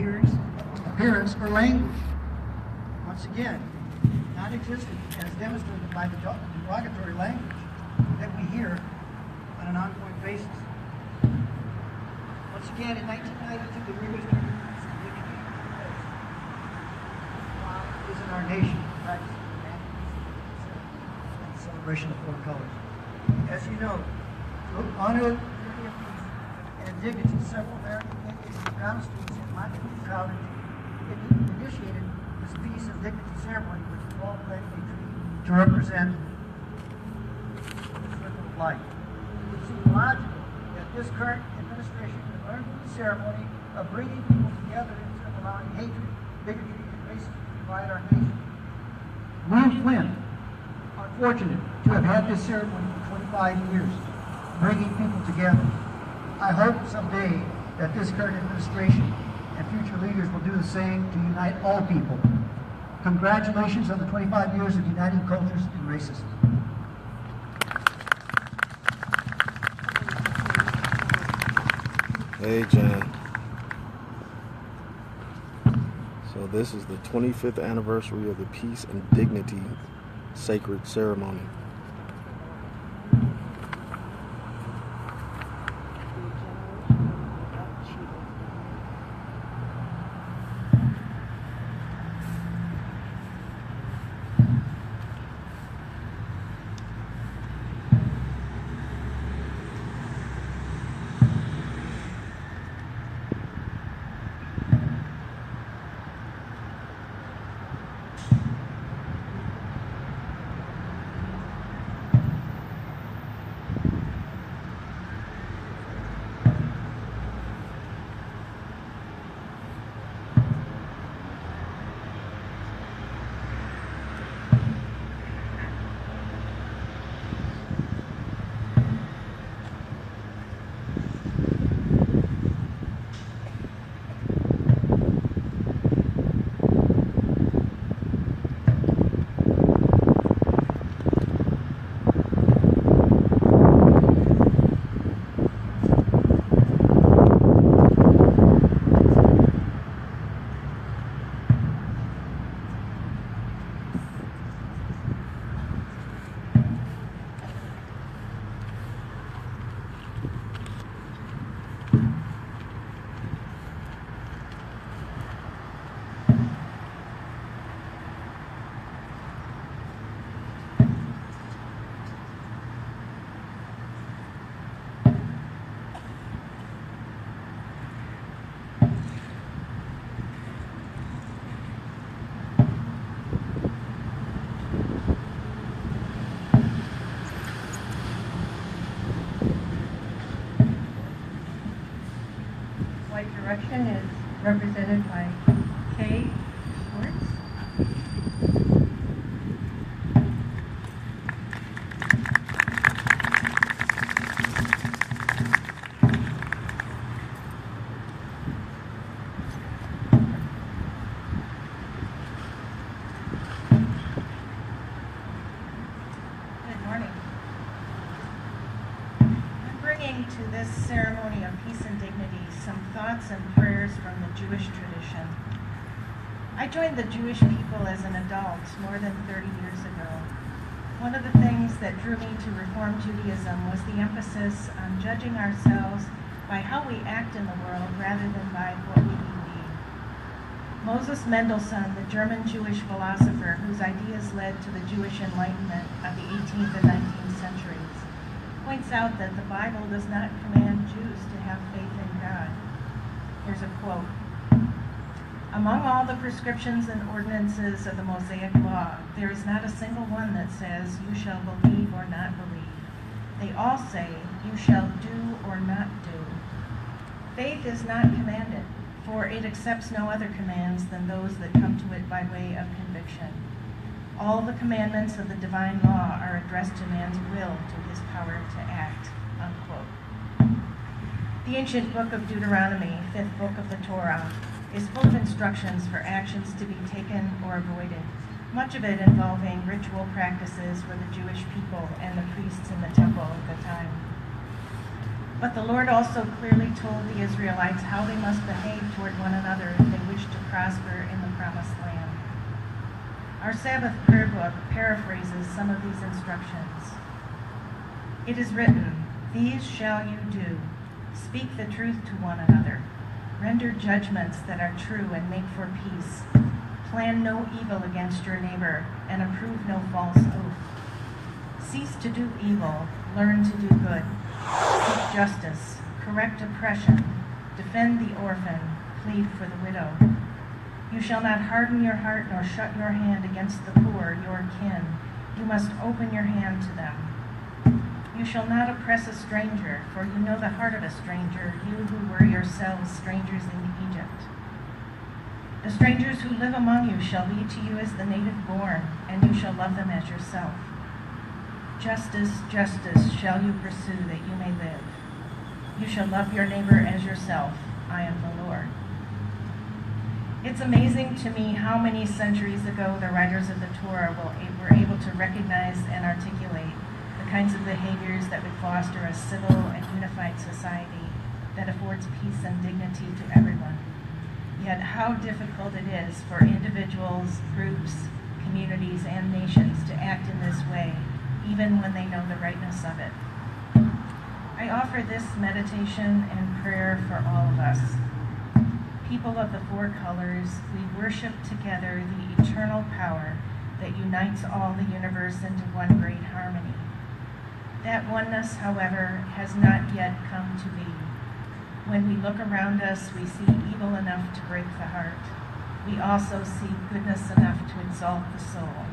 appearance, or language. Once again, not existent as demonstrated by the derogatory language that we hear on an ongoing basis. Once again, in 1992, the Rivers is in our nation practicing the celebration of four colors. As you know, to honor the and dignity, several American Indians and ground students in Montgomery College initiated this Peace and Dignity ceremony, which we all pledged a tree to represent the circle of life. It would seem logical that this current administration would learn from the ceremony of bringing people together instead of allowing hatred, bigotry, and racism to divide our nation. We in Flint are fortunate to have had this ceremony for 25 years, bringing people together. I hope someday that this current administration and future leaders will do the same to unite all people. Congratulations on the 25 years of uniting cultures and races. Hey, Jan. So this is the 25th anniversary of the Peace and Dignity Sacred Ceremony. Direction is represented by Kay Schwartz. Good morning. I'm bringing to this ceremony of peace and dignity some thoughts and prayers from the Jewish tradition. I joined the Jewish people as an adult more than 30 years ago. One of the things that drew me to Reform Judaism was the emphasis on judging ourselves by how we act in the world rather than by what we believe. Moses Mendelssohn, the German Jewish philosopher whose ideas led to the Jewish Enlightenment of the 18th and 19th centuries, points out that the Bible does not command Jews to have faith in God. Here's a quote. Among all the prescriptions and ordinances of the Mosaic Law, there is not a single one that says, you shall believe or not believe. They all say, you shall do or not do. Faith is not commanded, for it accepts no other commands than those that come to it by way of conviction. All the commandments of the divine law are addressed to man's will, to his power to act, unquote. The ancient book of Deuteronomy, fifth book of the Torah, is full of instructions for actions to be taken or avoided, much of it involving ritual practices for the Jewish people and the priests in the temple at the time. But the Lord also clearly told the Israelites how they must behave toward one another if they wish to prosper in the promised land. Our Sabbath prayer book paraphrases some of these instructions. It is written, "These shall you do. Speak the truth to one another. Render judgments that are true and make for peace. Plan no evil against your neighbor and approve no false oath. Cease to do evil, learn to do good. Seek justice, correct oppression, defend the orphan, plead for the widow. You shall not harden your heart nor shut your hand against the poor, your kin. You must open your hand to them. You shall not oppress a stranger, for you know the heart of a stranger, you who were yourselves strangers in Egypt. The strangers who live among you shall be to you as the native born, and you shall love them as yourself. Justice, justice shall you pursue, that you may live. You shall love your neighbor as yourself. I am the Lord." It's amazing to me how many centuries ago the writers of the Torah were able to recognize and articulate the kinds of behaviors that would foster a civil and unified society that affords peace and dignity to everyone. Yet how difficult it is for individuals, groups, communities, and nations to act in this way, even when they know the rightness of it. I offer this meditation and prayer for all of us. People of the four colors, we worship together the eternal power that unites all the universe into one great harmony. That oneness, however, has not yet come to be. When we look around us, we see evil enough to break the heart. We also see goodness enough to exalt the soul.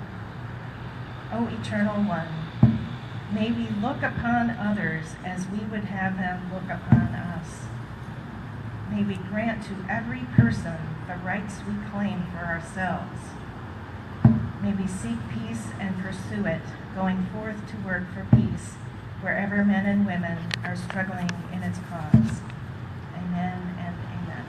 O Eternal One, may we look upon others as we would have them look upon us. May we grant to every person the rights we claim for ourselves. May we seek peace and pursue it, going forth to work for peace wherever men and women are struggling in its cause. Amen and amen.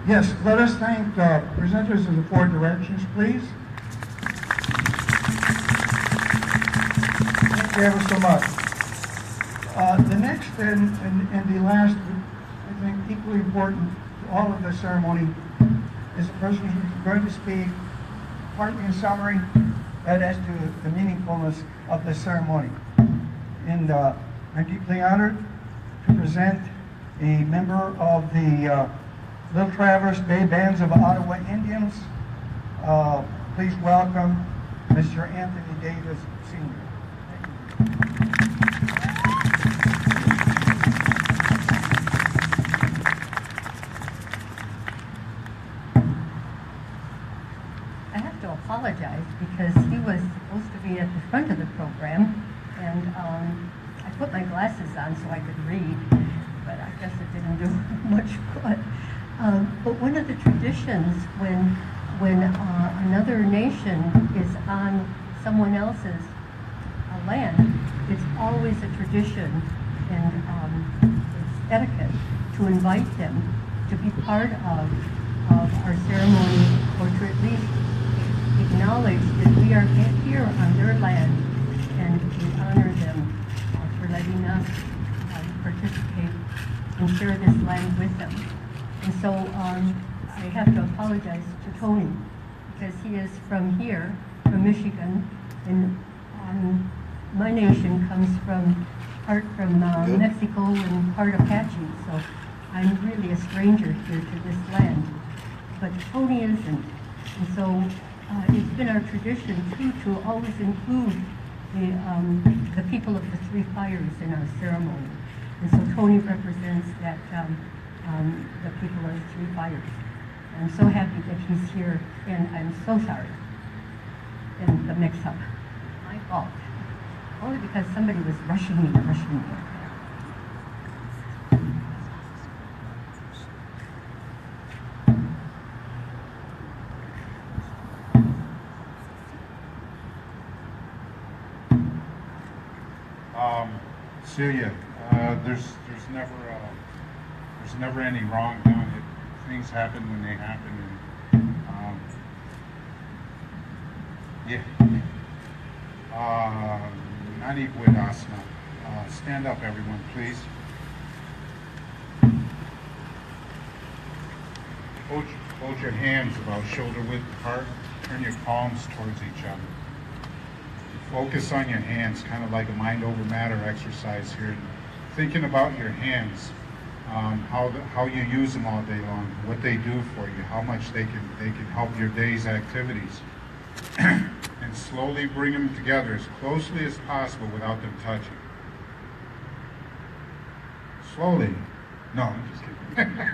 Yes, let us thank presenters of the four directions, please. Thank you ever so much. The next and the last, I think equally important to all of the ceremony, is the person who's going to speak partly in summary, and as to the meaningfulness of this ceremony. And I'm deeply honored to present a member of the Little Traverse Bay Bands of Ottawa Indians. Please welcome Mr. Anthony Davis, Sr. I have to apologize because he was supposed to be at the front of the program, and I put my glasses on so I could read, but I guess it didn't do much good. But one of the traditions when another nation is on someone else's land, it's always a tradition and it's etiquette to invite them to be part of our ceremony, or to at least acknowledge that we are here on their land, and we honor them for letting us participate and share this land with them. And so I have to apologize to Tony because he is from here, from Michigan, and my nation comes from part from Mexico and part Apache, so I'm really a stranger here to this land. But Tony isn't, and so it's been our tradition too to always include the people of the Three Fires in our ceremony. And so Tony represents that the people of the Three Fires. I'm so happy that he's here, and I'm so sorry in the mix-up. My fault. Only because somebody was rushing me. Celia, there's never any wrong done. Things happen when they happen, and Nani Vedasana. Stand up, everyone, please. Hold your hands about shoulder width apart. Turn your palms towards each other. Focus on your hands, kind of like a mind over matter exercise here. Thinking about your hands, how you use them all day long, what they do for you, how much they can help your day's activities, and slowly bring them together as closely as possible without them touching. Slowly. No, I'm just kidding.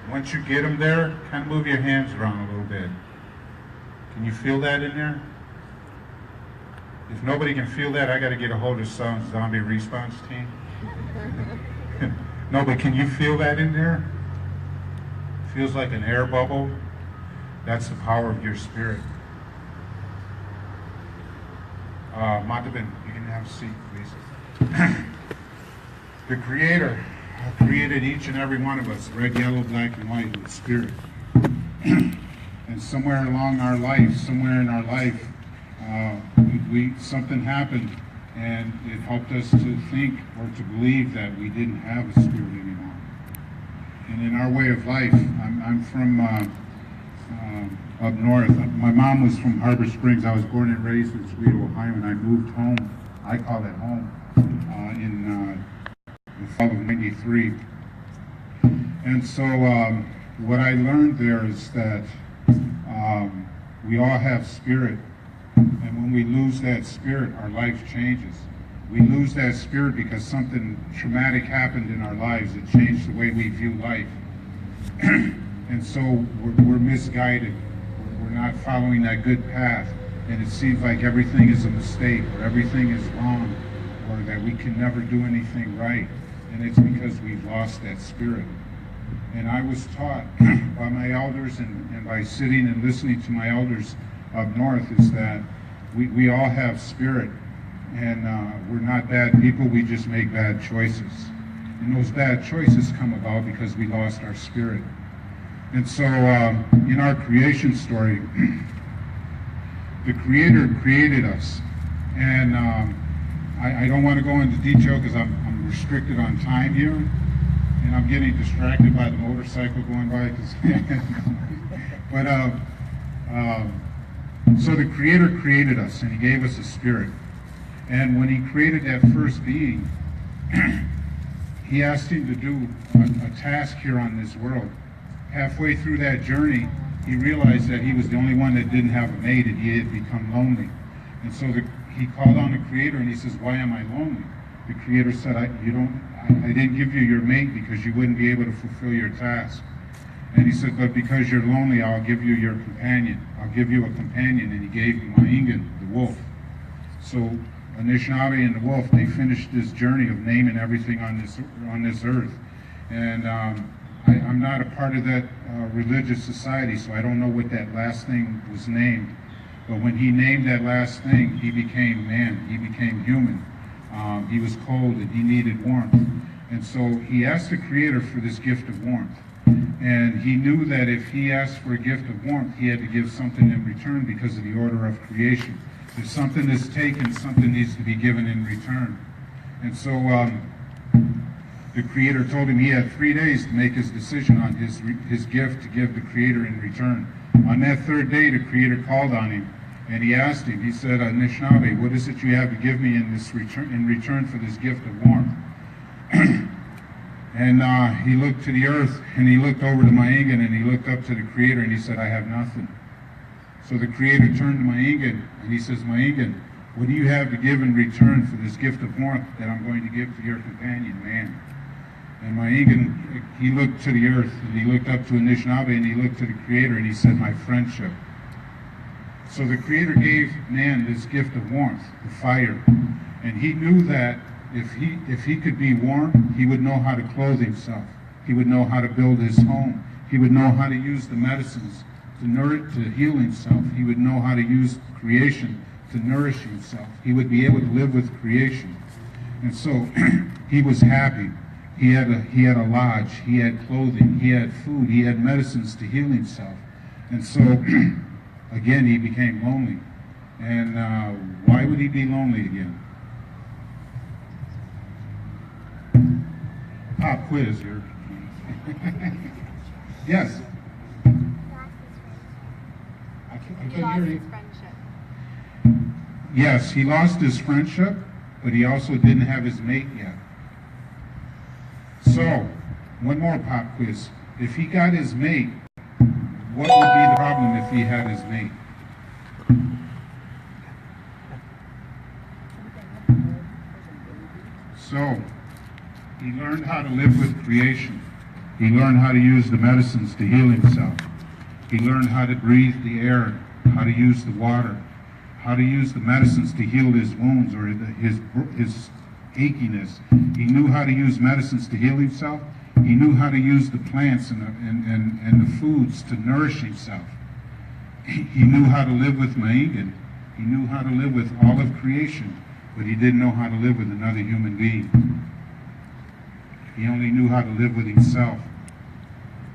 Once you get them there, kind of move your hands around a little bit. Can you feel that in there? If nobody can feel that, I got to get a hold of some zombie response team. No, but can you feel that in there? Feels like an air bubble. That's the power of your spirit. Matabin, you can have a seat, please. The Creator created each and every one of us, red, yellow, black, and white, with spirit. And somewhere along our life, somewhere in our life, something happened, and it helped us to think or to believe that we didn't have a spirit anymore. And in our way of life, I'm from up north. My mom was from Harbor Springs. I was born and raised in Toledo, Ohio, and I moved home. I call it home in the fall of '93. And so what I learned there is that we all have spirit, and when we lose that spirit, our life changes. We lose that spirit because something traumatic happened in our lives. It changed the way we view life. And so we're misguided. We're not following that good path, and it seems like everything is a mistake, or everything is wrong, or that we can never do anything right. And it's because we've lost that spirit. And I was taught by my elders and by sitting and listening to my elders up north is that we all have spirit, and we're not bad people, we just make bad choices. And those bad choices come about because we lost our spirit. And so in our creation story, the Creator created us. And I don't want to go into detail because I'm restricted on time here, and I'm getting distracted by the motorcycle going by. So the Creator created us, and He gave us a spirit. And when He created that first being, He asked him to do a task here on this world. Halfway through that journey, he realized that he was the only one that didn't have a mate, and he had become lonely. And so he called on the Creator, and he says, "Why am I lonely?" The Creator said, I didn't give you your mate because you wouldn't be able to fulfill your task." And he said, "But because you're lonely, I'll give you your companion. I'll give you a companion." And he gave him Maingan, the wolf. So Anishinaabe and the wolf, they finished this journey of naming everything on this earth. And I'm not a part of that religious society, so I don't know what that last thing was named. But when he named that last thing, he became man. He became human. He was cold and he needed warmth. And so he asked the Creator for this gift of warmth. And he knew that if he asked for a gift of warmth, he had to give something in return because of the order of creation. If something is taken, something needs to be given in return. And so the Creator told him he had 3 days to make his decision on his gift to give the Creator in return. On that third day, the Creator called on him, and he asked him, he said, "Anishinaabe, what is it you have to give me in return for this gift of warmth?" And he looked to the earth, and he looked over to Maingan, and he looked up to the Creator, and he said, "I have nothing." So the Creator turned to Maingan, and he says, "Maingan, what do you have to give in return for this gift of warmth that I'm going to give to your companion, man?" And Maingan, he looked to the earth, and he looked up to Anishinaabe, and he looked to the Creator, and he said, "My friendship." So the Creator gave man this gift of warmth, the fire, and he knew that if he could be warm, he would know how to clothe himself. He would know how to build his home. He would know how to use the medicines to heal himself. He would know how to use creation to nourish himself. He would be able to live with creation. And so he was happy. He had a lodge. He had clothing. He had food. He had medicines to heal himself. And so again, he became lonely. And why would he be lonely again? Pop quiz here. Yes. I couldn't hear you. Yes, he lost his friendship, but he also didn't have his mate yet. So, one more pop quiz. If he got his mate, what would be the problem if he had his mate? So, he learned how to live with creation. He learned how to use the medicines to heal himself. He learned how to breathe the air, how to use the water, how to use the medicines to heal his wounds or his achiness. He knew how to use medicines to heal himself. He knew how to use the plants and the foods to nourish himself. He knew how to live with Maingan. He knew how to live with all of creation, but he didn't know how to live with another human being. He only knew how to live with himself.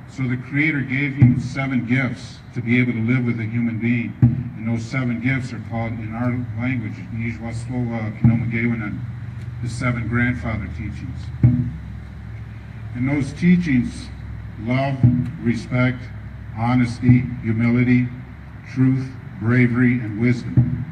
So the Creator gave him 7 gifts to be able to live with a human being. And those 7 gifts are called, in our language, the 7 grandfather teachings. And those teachings, love, respect, honesty, humility, truth, bravery, and wisdom.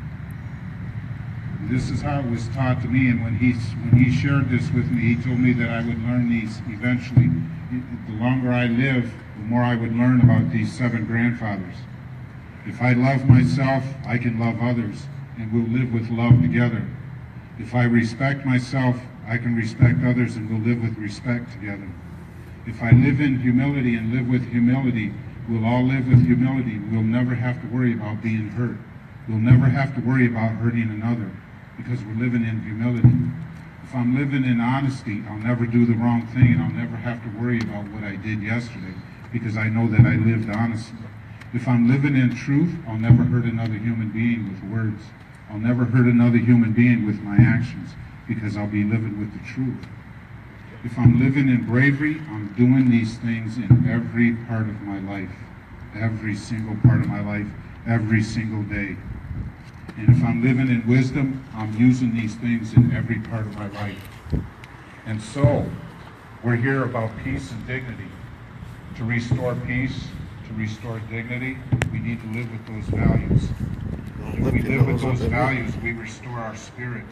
This is how it was taught to me, and when he shared this with me, he told me that I would learn these eventually. The longer I live, the more I would learn about these 7 grandfathers. If I love myself, I can love others, and we'll live with love together. If I respect myself, I can respect others, and we'll live with respect together. If I live in humility and live with humility, we'll all live with humility. We'll never have to worry about being hurt. We'll never have to worry about hurting another, because we're living in humility. If I'm living in honesty, I'll never do the wrong thing, and I'll never have to worry about what I did yesterday, because I know that I lived honestly. If I'm living in truth, I'll never hurt another human being with words. I'll never hurt another human being with my actions, because I'll be living with the truth. If I'm living in bravery, I'm doing these things in every part of my life, every single part of my life, every single day. And if I'm living in wisdom, I'm using these things in every part of my life. And so, we're here about peace and dignity. To restore peace, to restore dignity, we need to live with those values. If we live with those values, we restore our spirit.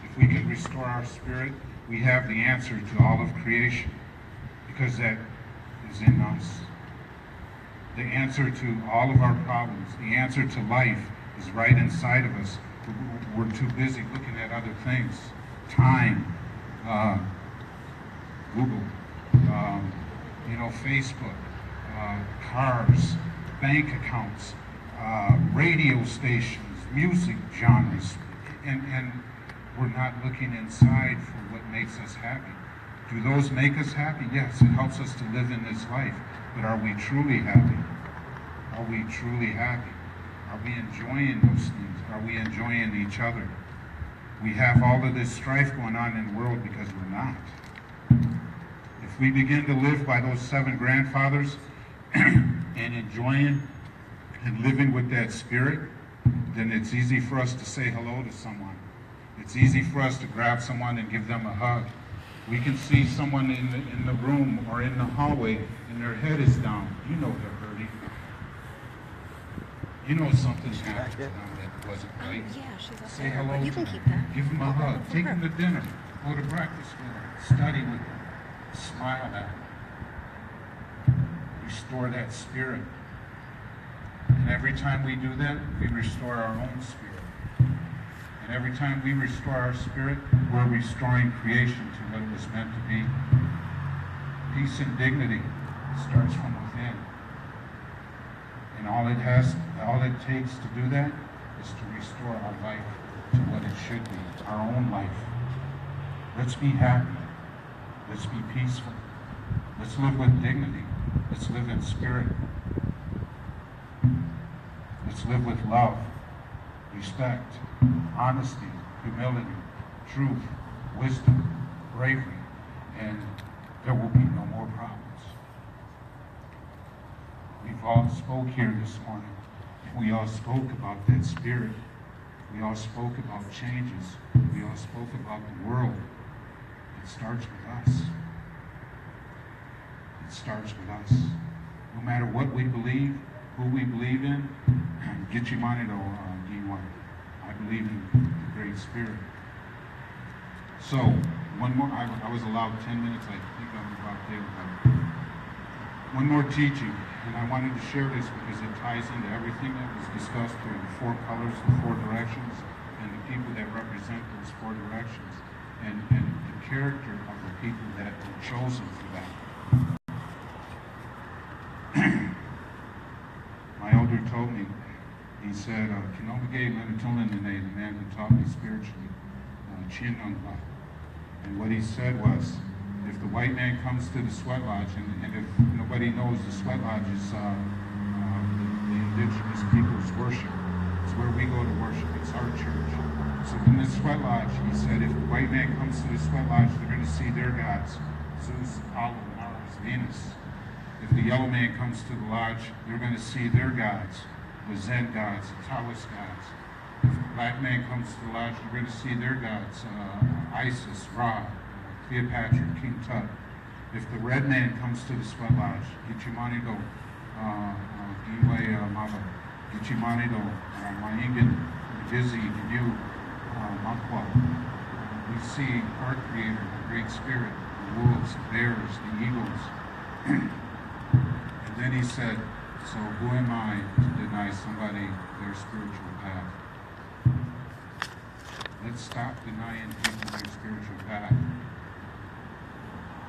If we can restore our spirit, we have the answer to all of creation, because that is in us. The answer to all of our problems, the answer to life is right inside of us. We're too busy looking at other things. Time, Google, Facebook, cars, bank accounts, radio stations, music genres, and we're not looking inside for what makes us happy. Do those make us happy? Yes, it helps us to live in this life. But are we truly happy? Are we truly happy? Are we enjoying those things? Are we enjoying each other? We have all of this strife going on in the world because we're not. If we begin to live by those 7 grandfathers and enjoying and living with that spirit, then it's easy for us to say hello to someone. It's easy for us to grab someone and give them a hug. We can see someone in the room or in the hallway and their head is down. You know they're hurting. You know something's happened to them that wasn't right. Yeah, she's up Say there. hello You to can them. keep that. Give them a hug. Take them to dinner. Go to breakfast with them. Study with them. Smile at them. Restore that spirit. And every time we do that, we restore our own spirit. And every time we restore our spirit, we're restoring creation to what it was meant to be. Peace and dignity starts from within. And all it takes to do that is to restore our life to what it should be, our own life. Let's be happy. Let's be peaceful. Let's live with dignity. Let's live in spirit. Let's live with love, respect, honesty, humility, truth, wisdom, bravery, and there will be no more problems. We've all spoke here this morning. We all spoke about that spirit. We all spoke about changes. We all spoke about the world. It starts with us. It starts with us. No matter what we believe, who we believe in, get your money to D1. I believe in the Great Spirit. So, one more, I was allowed 10 minutes, I think I'm about there. One more teaching, and I wanted to share this because it ties into everything that was discussed during the 4 colors, the 4 directions, and the people that represent those 4 directions, and the character of the people that were chosen for that. My elder told me, he said, Kinobage Manitoulin, the man who taught me spiritually, Chinunga. And what he said was, if the white man comes to the sweat lodge, and if nobody knows, the sweat lodge is the indigenous people's worship. It's where we go to worship. It's our church. So in the sweat lodge, he said, if the white man comes to the sweat lodge, they're going to see their gods, Zeus, Apollo, Mars, Venus. If the yellow man comes to the lodge, they're going to see their gods, the Zen gods, the Taoist gods. If the black man comes to the lodge, they're going to see their gods, Isis, Ra, Cleopatra, King Tut. If the red man comes to the sweat lodge, Gichimanido, Giwe Mava, Gichimanido, Maingin, Vizi, Gnu, Makwa. We see our Creator, the Great Spirit, the wolves, the bears, the eagles. And then he said, so who am I to deny somebody their spiritual path? Let's stop denying people their spiritual path.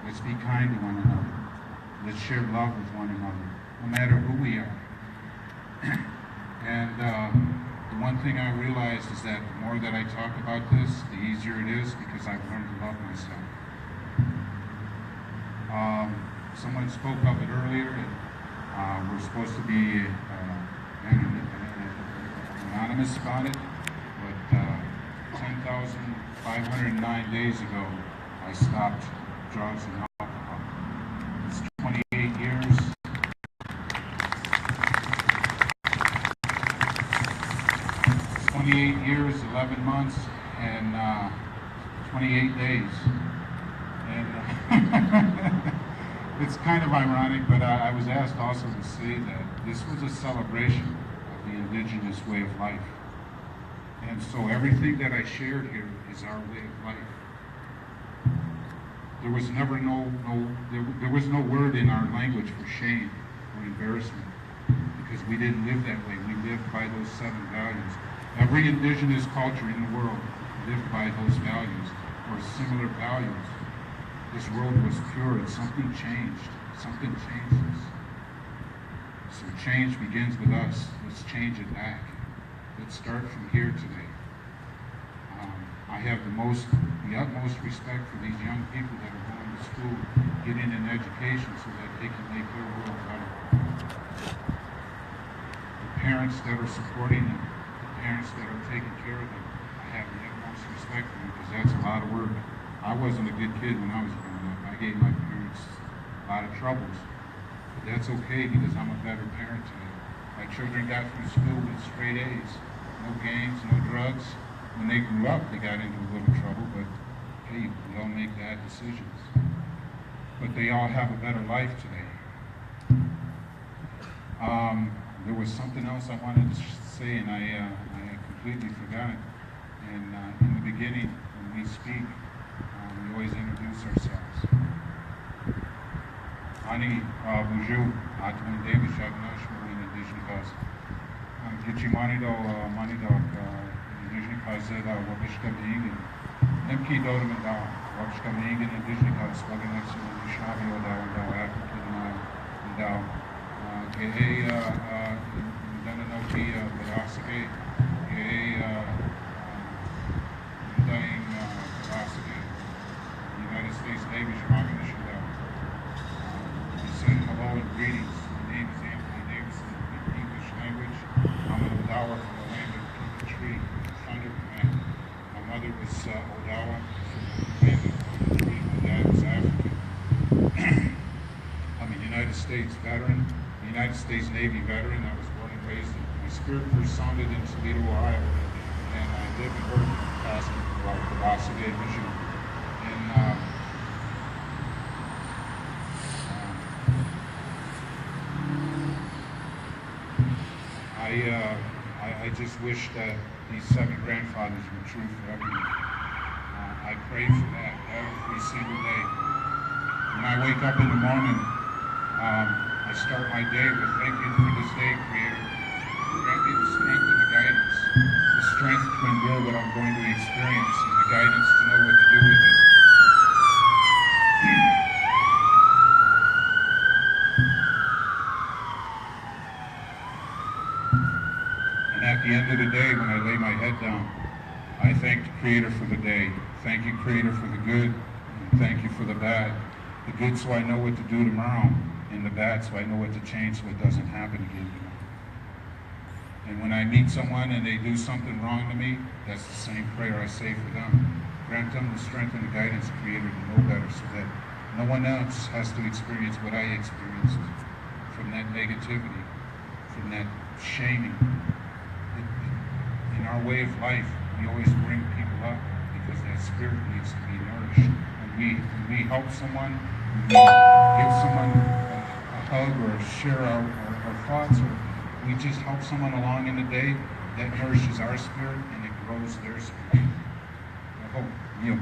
Let's be kind to one another. Let's share love with one another, no matter who we are. And the one thing I realized is that the more that I talk about this, the easier it is because I've learned to love myself. Someone spoke of it earlier, and we're supposed to be anonymous about it, but 10,509 days ago, I stopped drugs and alcohol. It's 28 years. 28 years, 11 months, and 28 days. It's kind of ironic, but I was asked also to say that this was a celebration of the indigenous way of life. And so everything that I shared here is our way of life. There was never there was no word in our language for shame or embarrassment, because we didn't live that way. We lived by those 7 values. Every indigenous culture in the world lived by those values or similar values. This world was pure and something changed. Something changed us. So change begins with us. Let's change it back. Let's start from here today. I have the utmost respect for these young people that are going to school, getting an education so that they can make their world better. The parents that are supporting them, the parents that are taking care of them, I have the utmost respect for them because that's a lot of work. I wasn't a good kid when I was growing up. I gave my parents a lot of troubles. But that's okay because I'm a better parent today. My children got through school with straight A's. No games, no drugs. When they grew up, they got into a little trouble, but hey, we all make bad decisions. But they all have a better life today. There was something else I wanted to say, and I completely forgot it. And in the beginning, when we speak, we always introduce ourselves. Ani bonjour, Atman David Shagnash, Indigenous. Gitchi Manido, Indigenous Kazeda, Wabishka Being, Nemki Dodamanda, Wabishka Being, Indigenous, Waganex, Shabi, Odawa, African, Dow, Gehe, Dananoki, Badasake, Gehe, Dying Badasake, United States Navy, Shamaganish, send hello and greetings. My name is Anthony Davidson in English language. I'm an Odawa from the land of Crooked Tree, Thunder Command. My mother was Odawa from the land of Crooked Tree. My dad was African. I'm a United States veteran, a United States Navy veteran. I was born and raised. My spirit first sounded in Toledo, Ohio, and I lived and worked in Pastor throughout the Wasagay, Michigan. And I just wish that these 7 grandfathers were true for everyone. I pray for that every single day. When I wake up in the morning, I start my day with thank you for this day, Creator. Grant me the strength and the guidance, the strength to endure what I'm going to experience, and the guidance to know what to do with it. At the end of the day, when I lay my head down, I thank the Creator for the day. Thank you, Creator, for the good, and thank you for the bad. The good so I know what to do tomorrow, and the bad so I know what to change so it doesn't happen again tomorrow. And when I meet someone and they do something wrong to me, that's the same prayer I say for them. Grant them the strength and the guidance, Creator, to know better so that no one else has to experience what I experienced from that negativity, from that shaming. In our way of life, we always bring people up because that spirit needs to be nourished. When we help someone, when we give someone a hug or share our thoughts, or we just help someone along in the day, that nourishes our spirit and it grows their spirit. I hope you.